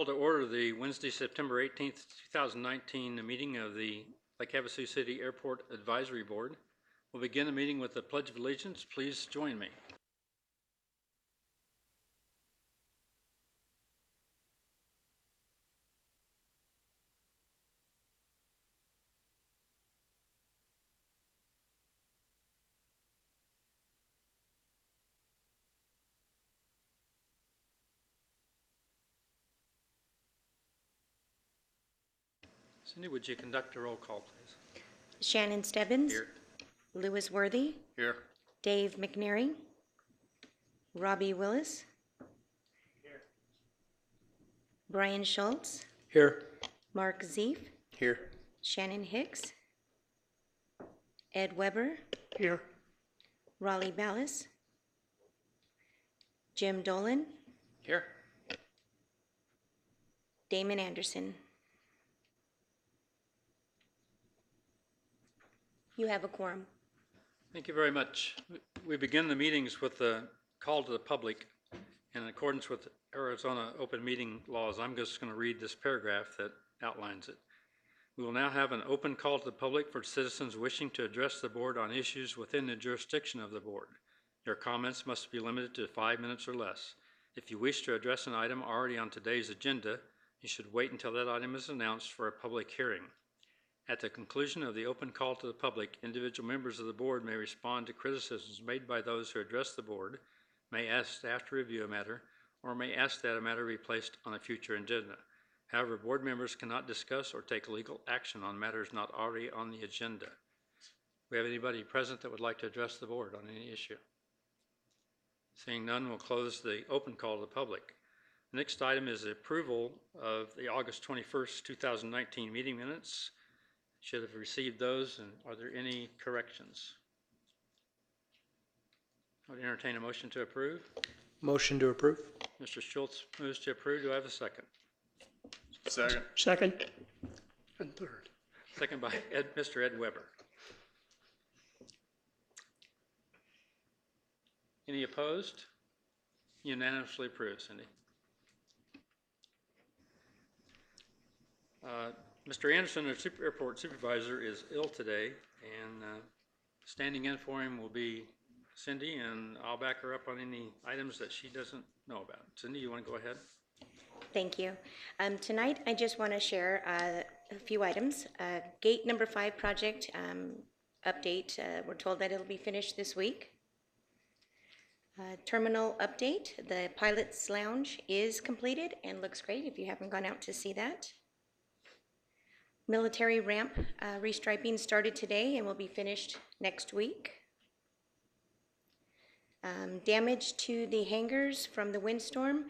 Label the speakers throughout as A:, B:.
A: call to order the Wednesday, September 18th, 2019 meeting of the Lake Havasu City Airport Advisory Board. We'll begin the meeting with the Pledge of Allegiance. Please join me. Cindy, would you conduct a roll call, please?
B: Shannon Stebbins.
A: Here.
B: Lewis Worthy.
A: Here.
B: Dave McNary. Robbie Willis.
A: Here.
B: Brian Schultz.
C: Here.
B: Mark Zeef.
C: Here.
B: Shannon Hicks. Ed Weber.
C: Here.
B: Raleigh Ballas. Jim Dolan.
A: Here.
B: Damon Anderson. You have a quorum.
A: Thank you very much. We begin the meetings with the call to the public. In accordance with Arizona open meeting laws, I'm just going to read this paragraph that outlines it. We will now have an open call to the public for citizens wishing to address the board on issues within the jurisdiction of the board. Your comments must be limited to 5 minutes or less. If you wish to address an item already on today's agenda, you should wait until that item is announced for a public hearing. At the conclusion of the open call to the public, individual members of the board may respond to criticisms made by those who address the board, may ask staff to review a matter, or may ask that a matter be placed on a future agenda. However, board members cannot discuss or take legal action on matters not already on the agenda. Do we have anybody present that would like to address the board on any issue? Seeing none, we'll close the open call to the public. The next item is the approval of the August 21st, 2019 meeting minutes. Should have received those, and are there any corrections? I would entertain a motion to approve.
C: Motion to approve.
A: Mr. Schultz moves to approve. Do I have a second?
D: Second.
C: Second. And third.
A: Second by Mr. Ed Weber. Any opposed? Unanimously approved, Cindy. Mr. Anderson, our airport supervisor, is ill today, and standing in for him will be Cindy, and I'll back her up on any items that she doesn't know about. Cindy, you want to go ahead?
B: Thank you. Tonight, I just want to share a few items. Gate number 5 project update. We're told that it'll be finished this week. Terminal update. The pilot's lounge is completed and looks great if you haven't gone out to see that. Military ramp restriping started today and will be finished next week. Damage to the hangars from the windstorm.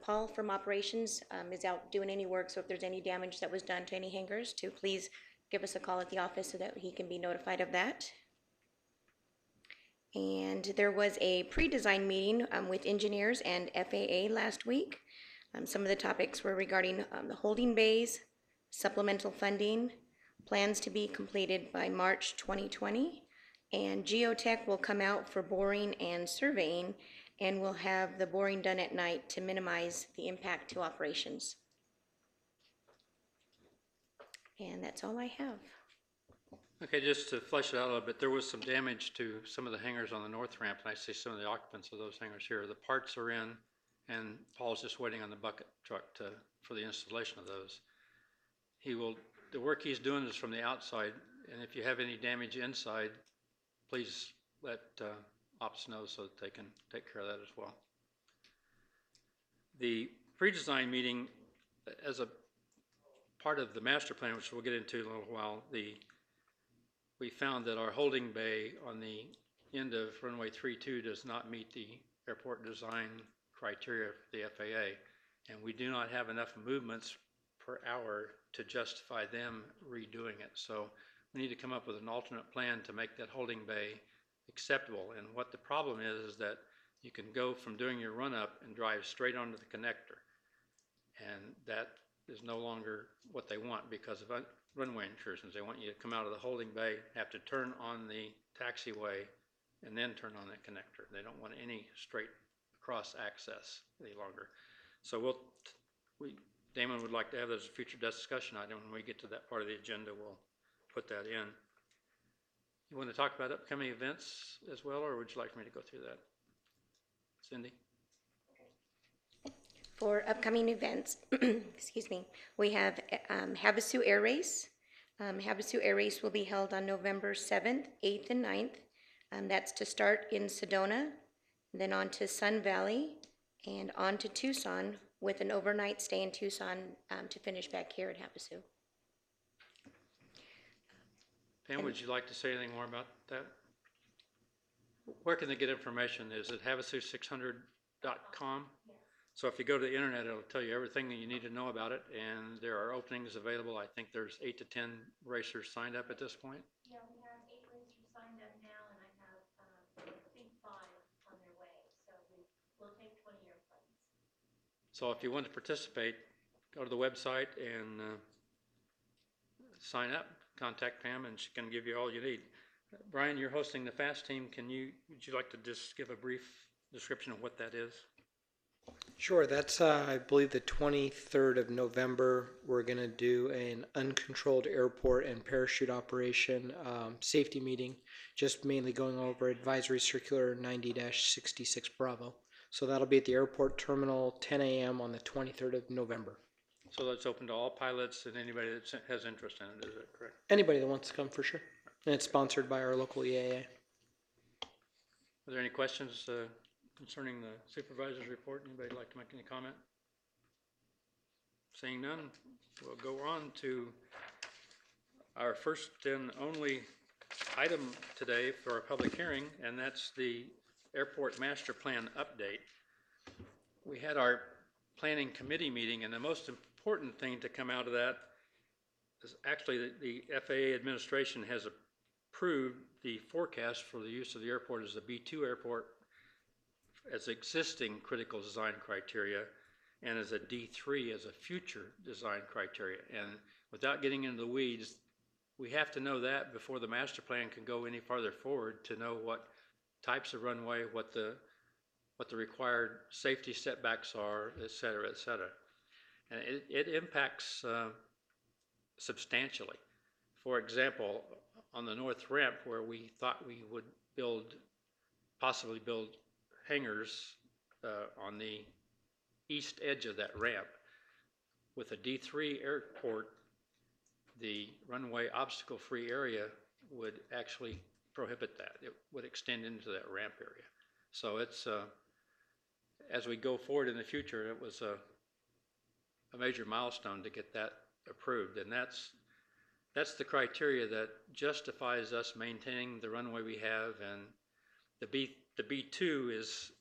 B: Paul from operations is out doing any work, so if there's any damage that was done to any hangars, to please give us a call at the office so that he can be notified of that. And there was a pre-design meeting with engineers and FAA last week. Some of the topics were regarding the holding bays, supplemental funding, plans to be completed by March 2020, and geotech will come out for boring and surveying, and we'll have the boring done at night to minimize the impact to operations. And that's all I have.
A: Okay, just to flesh it out a little bit, there was some damage to some of the hangars on the north ramp, and I see some of the occupants of those hangars here. The parts are in, and Paul's just waiting on the bucket truck for the installation of those. The work he's doing is from the outside, and if you have any damage inside, please let ops know so that they can take care of that as well. The pre-design meeting, as a part of the master plan, which we'll get into in a little while, we found that our holding bay on the end of runway 32 does not meet the airport design criteria for the FAA, and we do not have enough movements per hour to justify them redoing it. So we need to come up with an alternate plan to make that holding bay acceptable. And what the problem is that you can go from doing your run up and drive straight onto the connector. And that is no longer what they want because of runway intrusions. They want you to come out of the holding bay, have to turn on the taxiway, and then turn on that connector. They don't want any straight across access any longer. So Damon would like to have that as a future discussion item. When we get to that part of the agenda, we'll put that in. You want to talk about upcoming events as well, or would you like for me to go through that? Cindy?
B: For upcoming events, excuse me, we have Havasu Air Race. Havasu Air Race will be held on November 7th, 8th, and 9th. That's to start in Sedona, then on to Sun Valley, and on to Tucson, with an overnight stay in Tucson to finish back here at Havasu.
A: Pam, would you like to say anything more about that? Where can they get information? Is it havasu600.com? So if you go to the internet, it'll tell you everything that you need to know about it, and there are openings available. I think there's 8 to 10 racers signed up at this point.
E: Yeah, we have 8 racers signed up now, and I have, I think 5 on their way, so we'll take 20 airplanes.
A: So if you want to participate, go to the website and sign up, contact Pam, and she can give you all you need. Brian, you're hosting the FAST team. Would you like to just give a brief description of what that is?
C: Sure, that's, I believe, the 23rd of November. We're going to do an uncontrolled airport and parachute operation safety meeting, just mainly going over Advisory Circular 90-66 Bravo. So that'll be at the airport terminal, 10 a.m. on the 23rd of November.
A: So that's open to all pilots and anybody that has interest in it, is that correct?
C: Anybody that wants to come, for sure. And it's sponsored by our local EAA.
A: Are there any questions concerning the supervisor's report? Anybody like to make any comment? Seeing none, we'll go on to our first and only item today for our public hearing, and that's the Airport Master Plan update. We had our planning committee meeting, and the most important thing to come out of that is actually the FAA administration has approved the forecast for the use of the airport as a B2 airport as existing critical design criteria, and as a D3 as a future design criteria. And without getting into the weeds, we have to know that before the master plan can go any farther forward to know what types of runway, what the required safety setbacks are, et cetera, et cetera. And it impacts substantially. For example, on the north ramp, where we thought we would possibly build hangars on the east edge of that ramp, with a D3 airport, the runway obstacle-free area would actually prohibit that. It would extend into that ramp area. So it's, as we go forward in the future, it was a major milestone to get that approved. And that's the criteria that justifies us maintaining the runway we have. And the B2 is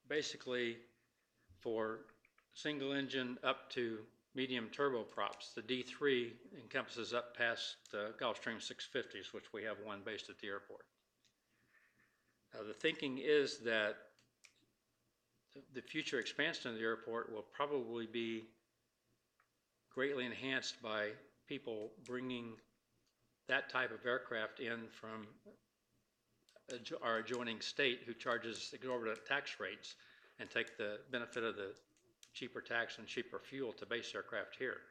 A: basically for single engine up to medium turboprops. The D3 encompasses up past Gulfstream 650s, which we have one based at the airport. The thinking is that the future expansion of the airport will probably be greatly enhanced by people bringing that type of aircraft in from our adjoining state, who charges exorbitant tax rates, and take the benefit of the cheaper tax and cheaper fuel to base aircraft here.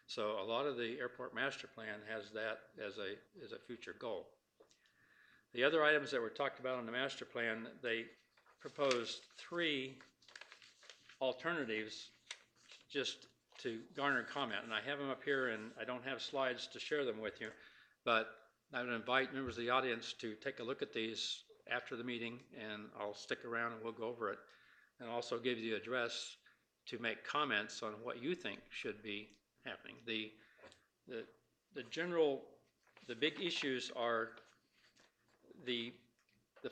A: So a lot of the airport master plan has that as a future goal. The other items that were talked about in the master plan, they proposed 3 alternatives just to garner comment, and I have them up here, and I don't have slides to share them with you, but I would invite members of the audience to take a look at these after the meeting, and I'll stick around and we'll go over it, and also give you the address to make comments on what you think should be happening. The big issues are the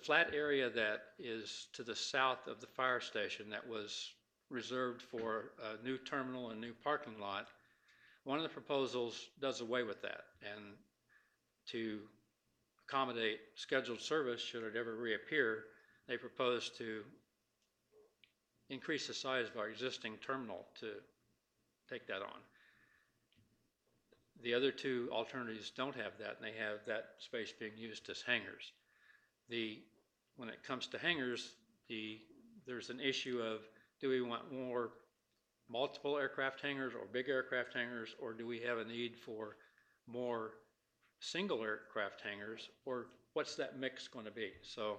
A: flat area that is to the south of the fire station that was reserved for a new terminal and new parking lot. One of the proposals does away with that, and to accommodate scheduled service should it ever reappear, they propose to increase the size of our existing terminal to take that on. The other 2 alternatives don't have that, and they have that space being used as hangars. When it comes to hangars, there's an issue of, do we want more multiple aircraft hangars or big aircraft hangars, or do we have a need for more single aircraft hangars, or what's that mix going to be? So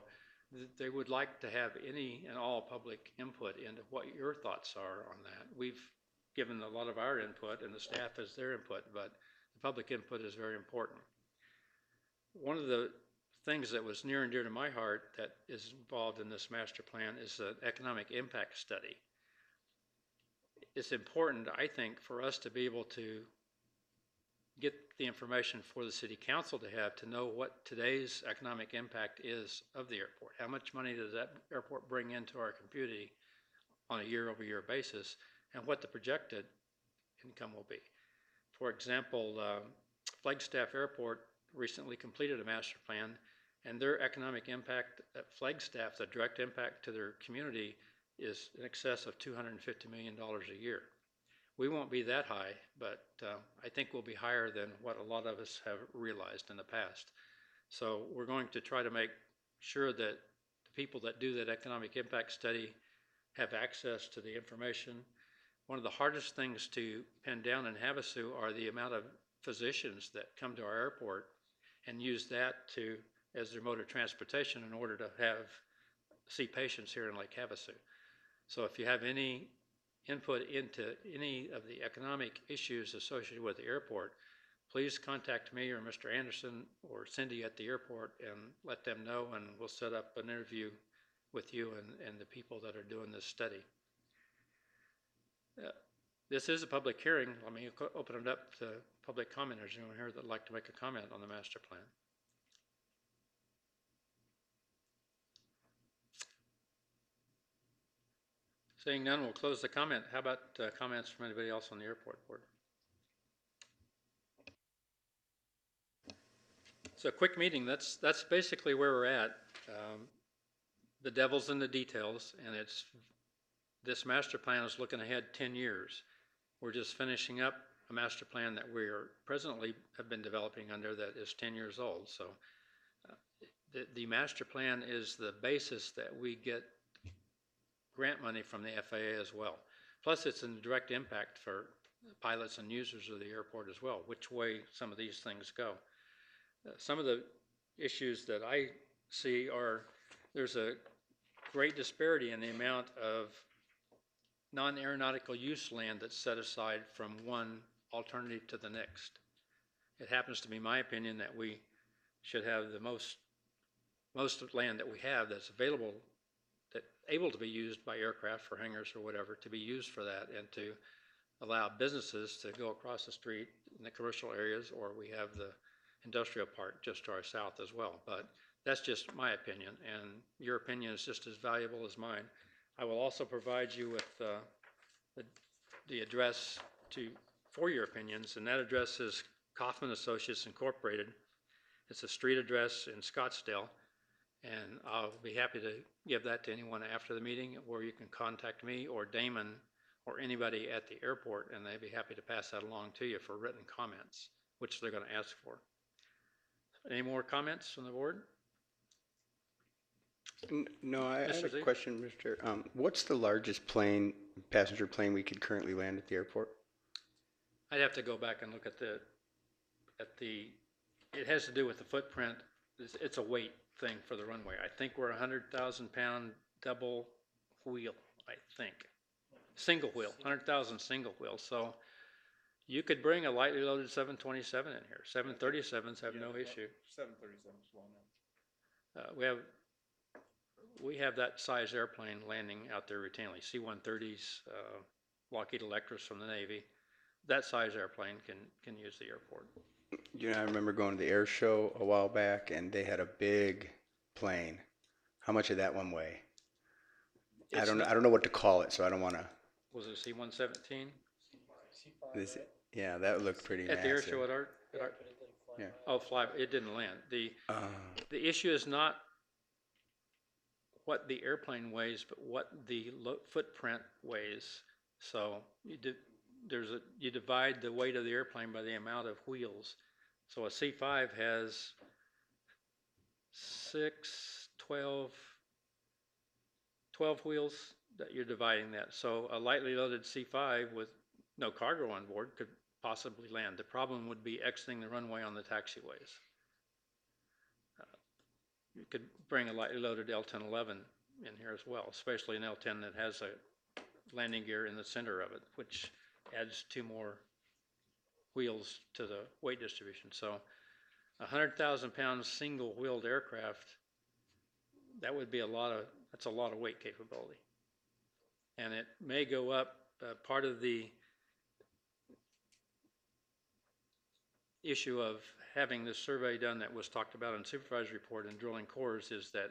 A: they would like to have any and all public input into what your thoughts are on that. We've given a lot of our input and the staff has their input, but the public input is very important. One of the things that was near and dear to my heart that is involved in this master plan is an economic impact study. It's important, I think, for us to be able to get the information for the city council to know what today's economic impact is of the airport. How much money does that airport bring into our community on a year-over-year basis, and what the projected income will be. For example, Flagstaff Airport recently completed a master plan, and their economic impact at Flagstaff, the direct impact to their community, is in excess of $250 million a year. We won't be that high, but I think we'll be higher than what a lot of us have realized in the past. So we're going to try to make sure that the people that do that economic impact study have access to the information. One of the hardest things to pin down in Havasu are the amount of physicians that come to our airport and use that as their mode of transportation in order to see patients here in Lake Havasu. So if you have any input into any of the economic issues associated with the airport, please contact me or Mr. Anderson or Cindy at the airport and let them know, and we'll set up an interview with you and the people that are doing this study. This is a public hearing. Let me open it up to public commenters. Anyone here that'd like to make a comment on the master plan? Seeing none, we'll close the comment. How about comments from anybody else on the airport board? So a quick meeting. That's basically where we're at. The devil's in the details, and this master plan is looking ahead 10 years. We're just finishing up a master plan that we are presently have been developing under that is 10 years old. So the master plan is the basis that we get grant money from the FAA as well. Plus it's a direct impact for pilots and users of the airport as well, which way some of these things go. Some of the issues that I see are there's a great disparity in the amount of non-aeronautical use land that's set aside from one alternative to the next. It happens to be my opinion that we should have the most land that we have that's available, that able to be used by aircraft for hangars or whatever, to be used for that, and to allow businesses to go across the street in the commercial areas, or we have the industrial park just to our south as well. But that's just my opinion, and your opinion is just as valuable as mine. I will also provide you with the address for your opinions, and that address is Kaufman Associates Incorporated. It's a street address in Scottsdale, and I'll be happy to give that to anyone after the meeting, or you can contact me or Damon or anybody at the airport, and they'd be happy to pass that along to you for written comments, which they're going to ask for. Any more comments from the board?
F: No, I had
A: Mr.
F: a
A: Z?
F: question, Mr. What's the largest passenger plane we could currently land at the airport?
A: I'd have to go back and look at it has to do with the footprint. It's a weight thing for the runway. I think we're 100,000 pound double wheel, I think. Single wheel, 100,000 single wheel. So you could bring a lightly loaded 727 in here. 737s have no issue.
D: 737 is well known.
A: We have that size airplane landing out there routinely. C-130s, Lockheed Electras from the Navy. That size airplane can use the airport.
F: You know, I remember going to the air show a while back, and they had a big plane. How much did that one weigh? I don't know what to call it, so I don't want to.
A: Was it a C-117?
F: Yeah, that looked pretty
A: At the air
F: massive.
A: show at our
F: Yeah.
A: Oh, it didn't land. The issue is not what the airplane weighs, but what the footprint weighs. So you divide the weight of the airplane by the amount of wheels. So a C5 has 12 wheels. that you're dividing that. So a lightly loaded C5 with no cargo on board could possibly land. The problem would be exiting the runway on the taxiways. You could bring a lightly loaded L-1011 in here as well, especially an L-10 that has a landing gear in the center of it, which adds 2 more wheels to the weight distribution. So a 100,000 pound single wheeled aircraft, that would be that's a lot of weight capability. And it may go up, part of the issue of having this survey done that was talked about in the supervisor's report and drilling cores is that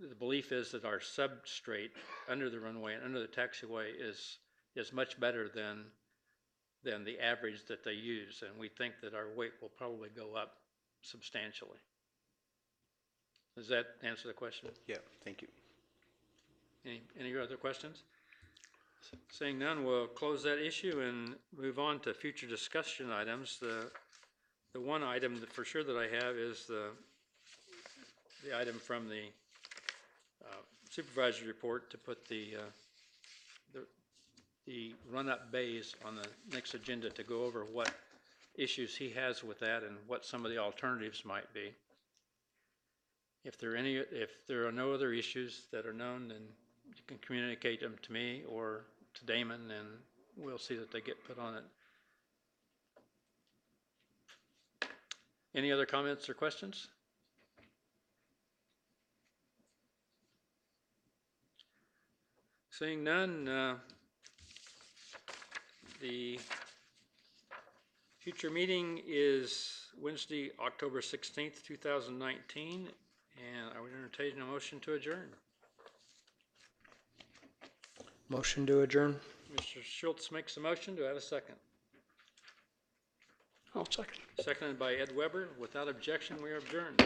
A: the belief is that our substrate under the runway and under the taxiway is much better than the average that they use, and we think that our weight will probably go up substantially. Does that answer the question?
F: Yeah, thank you.
A: Any other questions? Seeing none, we'll close that issue and move on to future discussion items. The one item that for sure that I have is the item from the supervisor's report to put the run-up bays on the next agenda to go over what issues he has with that and what some of the alternatives might be. If there are no other issues that are known, then you can communicate them to me or to Damon, and we'll see that they get put on it. Any other comments or questions? Seeing none, the future meeting is Wednesday, October 16th, 2019, and I would entertain a motion to adjourn.
C: Motion to adjourn.
A: Mr. Schultz makes a motion. Do I have a second?
D: I'll second.
A: Seconded by Ed Weber. Without objection, we are adjourned.